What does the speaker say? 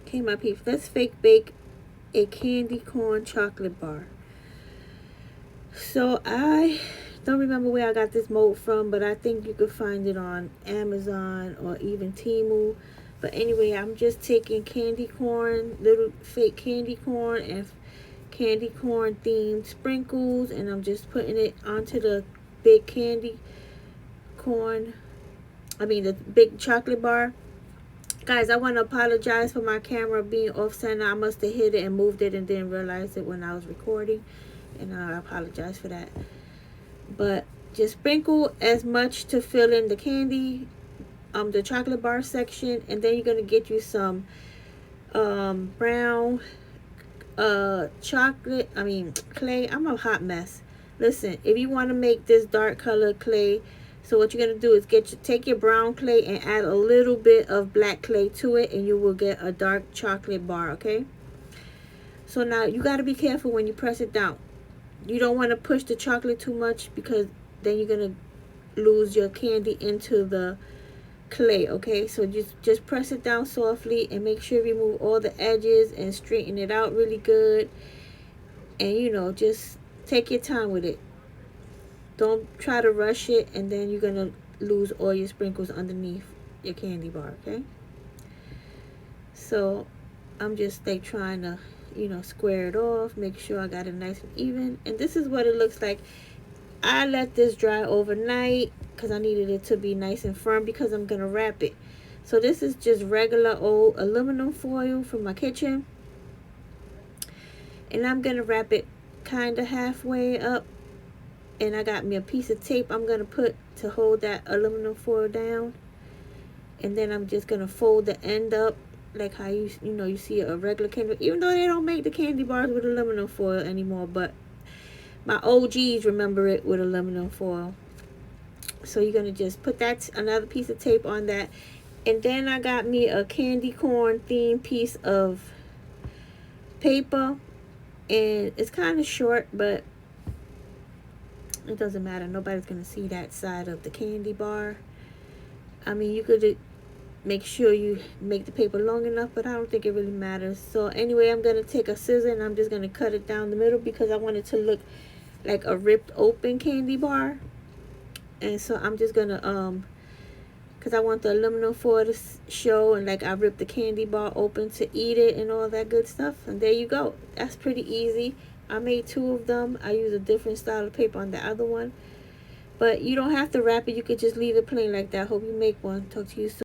Okay, my peeps, let's fake bake a candy corn chocolate bar. So I don't remember where I got this mold from, but I think you could find it on Amazon or even Temu. But anyway, I'm just taking candy corn, little fake candy corn and candy corn themed sprinkles, and I'm just putting it onto the big candy corn, the big chocolate bar. Guys, I want to apologize for my camera being off center. I must have hit it and moved it and didn't realize it when I was recording, and I apologize for that. But just sprinkle as much to fill in the candy, the chocolate bar section, and then you're gonna get you some brown chocolate. Clay. I'm a hot mess. Listen, if you want to make this dark color clay, so what you're gonna do is take your brown clay and add a little bit of black clay to it, and you will get a dark chocolate bar. Okay. So now you got to be careful when you press it down. You don't want to push the chocolate too much, because then you're gonna lose your candy into the clay. Okay, so just press it down softly and make sure you remove all the edges and straighten it out really good, and just take your time with it. Don't try to rush it, and then you're gonna lose all your sprinkles underneath your candy bar. Okay, so I'm just like trying to square it off, make sure I got it nice and even, and this is what it looks like. I let this dry overnight because I needed it to be nice and firm, because I'm gonna wrap it. So this is just regular old aluminum foil from my kitchen, and I'm gonna wrap it kind of halfway up, and I got me a piece of tape I'm gonna put to hold that aluminum foil down, and then I'm just gonna fold the end up like how you see a regular candy, even though they don't make the candy bars with aluminum foil anymore, but my OGs remember it with aluminum foil. So you're gonna just put that another piece of tape on that, and then I got me a candy corn themed piece of paper, and it's kind of short, but it doesn't matter. Nobody's gonna see that side of the candy bar. You could make sure you make the paper long enough, but I don't think it really matters. So anyway, I'm gonna take a scissor and I'm just gonna cut it down the middle, because I want it to look like a ripped open candy bar. And so I'm just gonna because I want the aluminum foil to show, and like I ripped the candy bar open to eat it and all that good stuff. And there you go. That's pretty easy. I made 2 of them. I used a different style of paper on the other one, but you don't have to wrap it. You could just leave it plain like that. Hope you make one. Talk to you soon.